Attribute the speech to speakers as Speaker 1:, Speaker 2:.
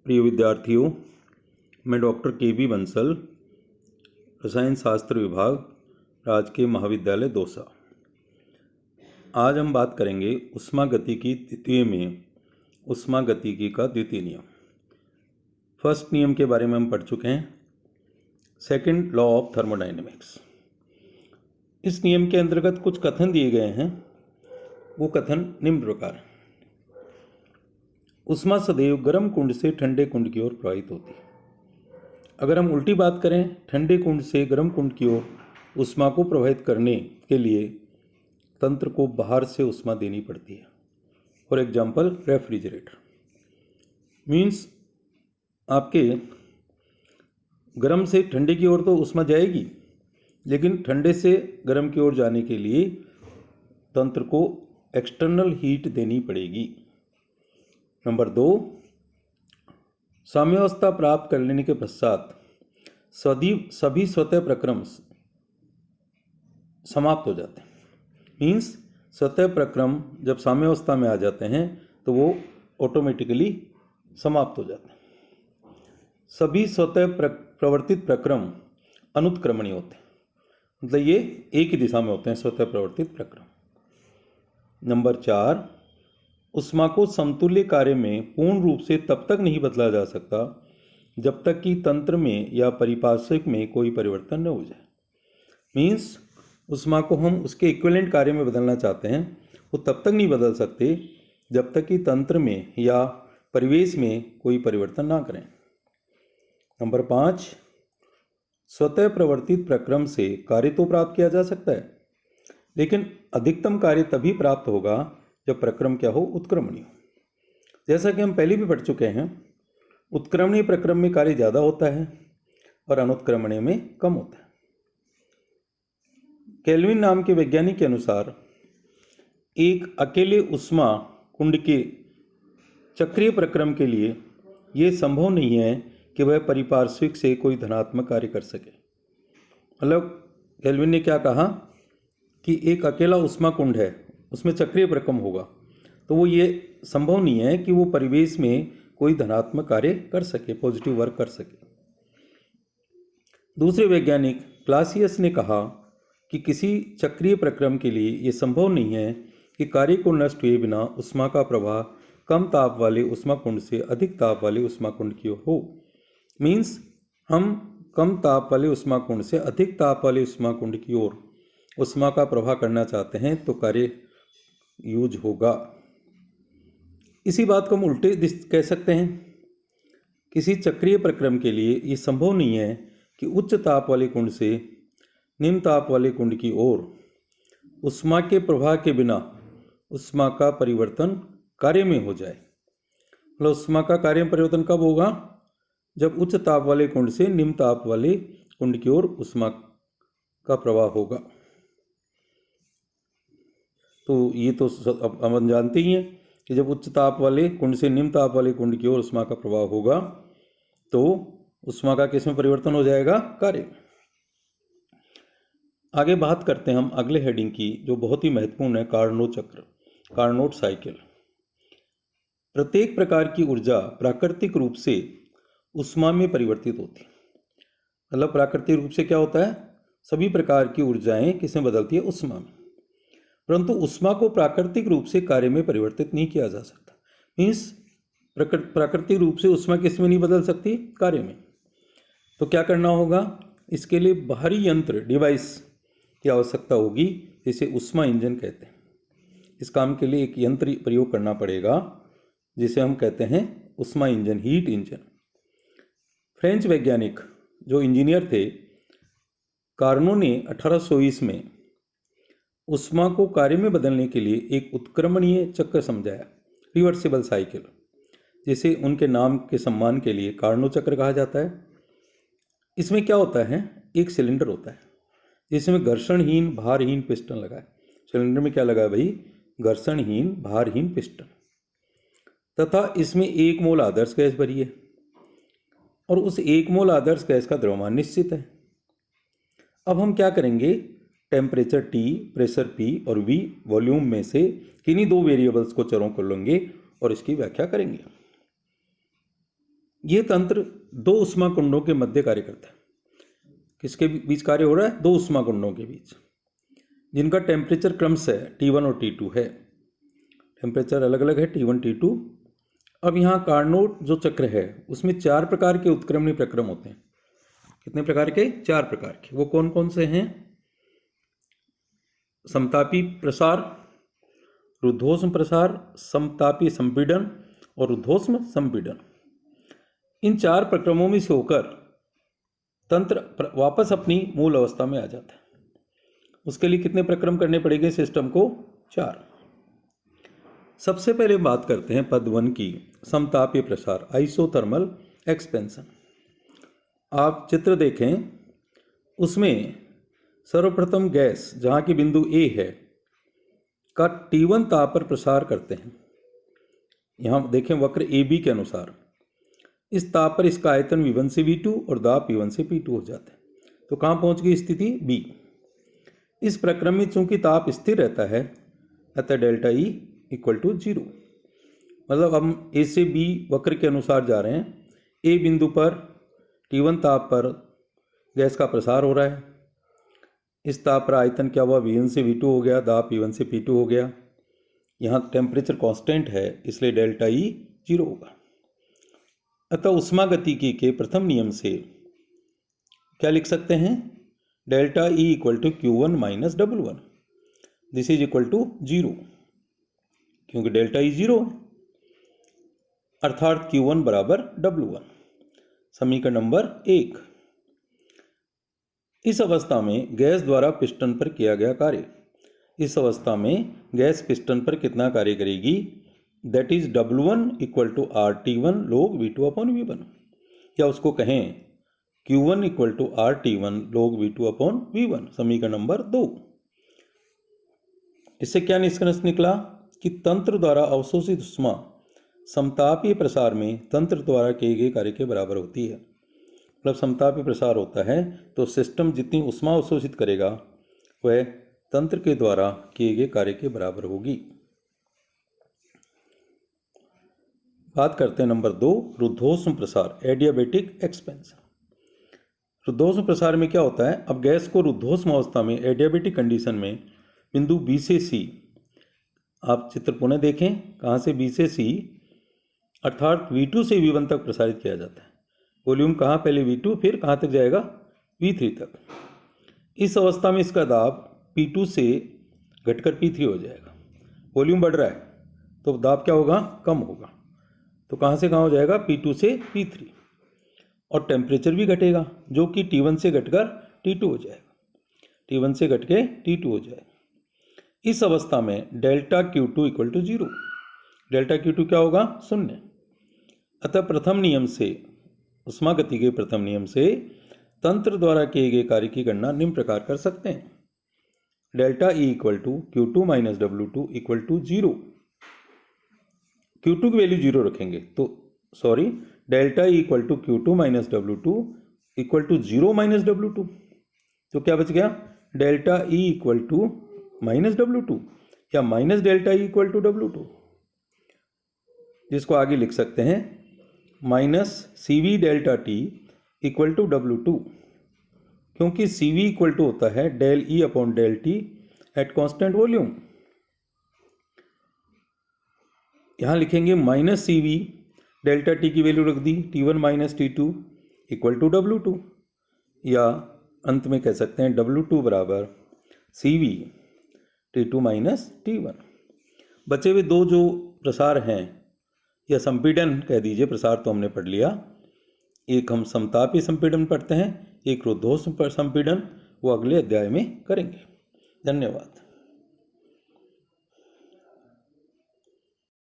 Speaker 1: प्रिय विद्यार्थियों, मैं डॉक्टर के बंसल, रसायन शास्त्र विभाग, राजकीय महाविद्यालय दौसा। आज हम बात करेंगे ऊष्मागतिकी द्वितीय में ऊष्मागतिकी का द्वितीय नियम। फर्स्ट नियम के बारे में हम पढ़ चुके हैं, सेकंड लॉ ऑफ थर्मोडायनेमिक्स। इस नियम के अंतर्गत कुछ कथन दिए गए हैं। वो कथन निम्न प्रकार है। ऊष्मा सदैव गर्म कुंड से ठंडे कुंड की ओर प्रवाहित होती है। अगर हम उल्टी बात करें, ठंडे कुंड से गर्म कुंड की ओर ऊष्मा को प्रवाहित करने के लिए तंत्र को बाहर से ऊष्मा देनी पड़ती है। फॉर एग्जाम्पल, रेफ्रिजरेटर मीन्स आपके गर्म से ठंडे की ओर तो ऊष्मा जाएगी, लेकिन ठंडे से गर्म की ओर जाने के लिए तंत्र को एक्सटर्नल हीट देनी पड़ेगी। नंबर 2, साम्यावस्था प्राप्त कर लेने के पश्चात सभी स्वतः प्रक्रम समाप्त हो जाते हैं। मीन्स स्वतः प्रक्रम जब साम्यावस्था में आ जाते हैं तो वो ऑटोमेटिकली समाप्त हो जाते हैं। सभी स्वतः प्रवर्तित प्रक्रम अनुत्क्रमणीय होते हैं, मतलब ये एक ही दिशा में होते हैं, स्वतः प्रवर्तित प्रक्रम। नंबर 4, ऊष्मा को समतुल्य कार्य में पूर्ण रूप से तब तक नहीं बदला जा सकता जब तक कि तंत्र में या परिपार्श्विक में कोई परिवर्तन न हो जाए। मीन्स ऊष्मा को हम उसके इक्विवेलेंट कार्य में बदलना चाहते हैं, वो तब तक नहीं बदल सकते जब तक कि तंत्र में या परिवेश में कोई परिवर्तन ना करें। नंबर 5, स्वतः प्रवर्तित प्रक्रम से कार्य तो प्राप्त किया जा सकता है, लेकिन अधिकतम कार्य तभी प्राप्त होगा जब प्रक्रम क्या हो, उत्क्रमणीय हो। जैसा कि हम पहले भी पढ़ चुके हैं, उत्क्रमणीय प्रक्रम में कार्य ज़्यादा होता है और अनुत्क्रमणीय में कम होता है। केल्विन नाम के वैज्ञानिक के अनुसार एक अकेले ऊष्मा कुंड के चक्रीय प्रक्रम के लिए यह संभव नहीं है कि वह परिपार्श्विक से कोई धनात्मक कार्य कर सके। मतलब केल्विन ने क्या कहा कि एक अकेला ऊष्मा कुंड है, उसमें चक्रीय प्रक्रम होगा, तो वो ये संभव नहीं है कि वो परिवेश में कोई धनात्मक कार्य कर सके, पॉजिटिव वर्क कर सके। दूसरे वैज्ञानिक क्लासियस ने कहा कि किसी चक्रीय प्रक्रम के लिए ये संभव नहीं है कि कार्य को नष्ट हुए बिना ऊष्मा का प्रवाह कम ताप वाले ऊष्मा कुंड से अधिक ताप वाले ऊष्मा कुंड की ओर हो। मीन्स हम कम ताप वाले ऊष्मा कुंड से अधिक ताप वाले ऊष्मा कुंड की ओर ऊष्मा का प्रवाह करना चाहते हैं तो कार्य यूज होगा। इसी बात को हम उल्टे कह सकते हैं। किसी चक्रीय प्रक्रम के लिए ये संभव नहीं है कि उच्च ताप वाले कुंड से निम्न ताप वाले कुंड की ओर ऊष्मा के प्रवाह के बिना ऊष्मा का परिवर्तन कार्य में हो जाए। मतलब ऊष्मा का कार्य में परिवर्तन कब होगा? जब उच्च ताप वाले कुंड से निम्न ताप वाले कुंड की ओर ऊष्मा का प्रवाह होगा। तो ये तो हम जानते ही हैं कि जब उच्च ताप वाले कुंड से निम्न ताप वाले कुंड की ओर ऊष्मा का प्रवाह होगा तो ऊष्मा का किस में परिवर्तन हो जाएगा? कार्य। आगे बात करते हैं हम अगले हेडिंग की, जो बहुत ही महत्वपूर्ण है, कार्नोट चक्र, कार्नोट साइकिल। प्रत्येक प्रकार की ऊर्जा प्राकृतिक रूप से ऊष्मा में परिवर्तित होती है। मतलब प्राकृतिक रूप से क्या होता है? सभी प्रकार की ऊर्जाएं किसमें बदलती है? ऊष्मा में। परंतु ऊष्मा को प्राकृतिक रूप से कार्य में परिवर्तित नहीं किया जा सकता। मीन्स प्राकृतिक रूप से ऊष्मा किस में नहीं बदल सकती? कार्य में। तो क्या करना होगा? इसके लिए बाहरी यंत्र, डिवाइस की आवश्यकता होगी, जिसे ऊष्मा इंजन कहते हैं। इस काम के लिए एक यंत्र प्रयोग करना पड़ेगा जिसे हम कहते हैं ऊष्मा इंजन, हीट इंजन। फ्रेंच वैज्ञानिक जो इंजीनियर थे, कार्नो ने 1820 में ऊष्मा को कार्य में बदलने के लिए एक उत्क्रमणीय चक्र समझाया, रिवर्सिबल साइकिल, जिसे उनके नाम के सम्मान के लिए कार्नो चक्र कहा जाता है। इसमें क्या होता है? एक सिलेंडर होता है जिसमें घर्षणहीन भारहीन पिस्टन लगा है। सिलेंडर में क्या लगा है भाई? घर्षणहीन भारहीन पिस्टन, तथा इसमें 1 मोल आदर्श गैस भरी है और उस 1 मोल आदर्श गैस का द्रव्यमान निश्चित है। अब हम क्या करेंगे? टेम्परेचर T, प्रेशर P और V, वॉल्यूम में से किन्हीं 2 वेरिएबल्स को, चरों को लेंगे और इसकी व्याख्या करेंगे। ये तंत्र दो उष्मा कुंडों के मध्य कार्य करता है। किसके बीच कार्य हो रहा है? दो उष्मा कुंडों के बीच, जिनका टेम्परेचर क्रमशः T1 और T2 है। टेम्परेचर अलग अलग है, T1 T2। अब यहाँ कार्नोट जो चक्र है उसमें 4 प्रकार के उत्क्रमणीय प्रक्रम होते हैं। कितने प्रकार के? 4 प्रकार के। वो कौन कौन से हैं? समतापी प्रसार, रुद्धोष्म प्रसार, समतापी संपीड़न और रुद्धोष्म संपीड़न। इन 4 प्रक्रमों में से होकर तंत्र वापस अपनी मूल अवस्था में आ जाता है। उसके लिए कितने प्रक्रम करने पड़ेंगे सिस्टम को? 4। सबसे पहले बात करते हैं पद 1 की, समतापीय प्रसार, आइसोथर्मल एक्सपेंशन। आप चित्र देखें, उसमें सर्वप्रथम गैस जहाँ की बिंदु A है का T1 ताप पर प्रसार करते हैं। यहाँ देखें वक्र AB के अनुसार इस ताप पर इसका आयतन V1 से V2 और दाब P1 से P2 हो जाता है। तो कहाँ पहुँच गई स्थिति? B। इस प्रक्रम में चूंकि ताप स्थिर रहता है अतः डेल्टा E इक्वल टू 0। मतलब हम A से B वक्र के अनुसार जा रहे हैं। A बिंदु पर T1 ताप पर गैस का प्रसार हो रहा है। इस ताप पर आयतन क्या हुआ? V1 से V2 हो गया, दाब P1 से P2 हो गया। यहाँ टेम्परेचर कांस्टेंट है इसलिए डेल्टा E 0 होगा। अतः ऊष्मागतिकी के प्रथम नियम से क्या लिख सकते हैं? Delta E equal to Q1 minus W1, this is equal to 0, क्योंकि डेल्टा E 0 है, अर्थात Q1 बराबर W1। समीकरण नंबर 1। इस अवस्था में गैस द्वारा पिस्टन पर किया गया कार्य। इस अवस्था में गैस पिस्टन पर कितना कार्य करेगी? That is W1 equal to RT1 log V2 upon V1, या उसको कहें Q1 equal to RT1 log V2 upon V1। समीकरण नंबर 2। इससे क्या निष्कर्ष निकला कि तंत्र द्वारा अवशोषित ऊष्मा समतापीय प्रसार में तंत्र द्वारा किए गए कार्य के बराबर होती है। मतलब समतापीय प्रसार होता है तो सिस्टम जितनी ऊष्मा अवशोषित करेगा वह तंत्र के द्वारा किए गए कार्य के बराबर होगी। बात करते हैं नंबर 2, रुद्धोष्म प्रसार, एडियाबेटिक एक्सपेंशन। रुद्धोष्म प्रसार में क्या होता है? अब गैस को रुद्धोष्म अवस्था में एडियाबेटिक कंडीशन में बिंदु B से C, आप चित्र पुनः देखें, कहाँ से B से C अर्थात V2 से V1 तक प्रसारित किया जाता है। वॉल्यूम कहाँ? पहले V2, फिर कहाँ तक जाएगा? V3 तक। इस अवस्था में इसका दाब P2 से घटकर P3 हो जाएगा। वॉल्यूम बढ़ रहा है तो दाब क्या होगा? कम होगा। तो कहाँ से कहाँ हो जाएगा? P2 से P3। और टेम्परेचर भी घटेगा जो कि T1 से घटकर T2 हो जाएगा। T1 से घट के T2 हो जाएगा। इस अवस्था में delta Q2 equal to 0। Delta Q2 क्या होगा? 0। अतः प्रथम नियम से, ऊष्मागतिकी के प्रथम नियम से तंत्र द्वारा किए गए कार्य की गणना निम्न प्रकार कर सकते हैं। Delta E equal to Q2 minus W2 equal to 0। Q2 की वैल्यू 0 रखेंगे तो delta E equal to Q2 minus W2 equal to 0 minus W2। तो क्या बच गया? Delta E equal to minus W2 या minus delta E equal to W2, जिसको आगे लिख सकते हैं minus CV delta T equal to W2, क्योंकि CV इक्वल टू होता है del E upon del T at constant volume. यहाँ लिखेंगे माइनस CV डेल्टा T की वैल्यू रख दी T1 minus T2 equal to W2, या अंत में कह सकते हैं W2 बराबर CV T2 माइनस T1। बचे हुए दो जो प्रसार हैं या संपीड़न कह दीजिए, प्रसार तो हमने पढ़ लिया। एक हम समतापीय संपीड़न पढ़ते हैं, एक रुद्धोष्म संपीड़न, वो अगले अध्याय में करेंगे। धन्यवाद।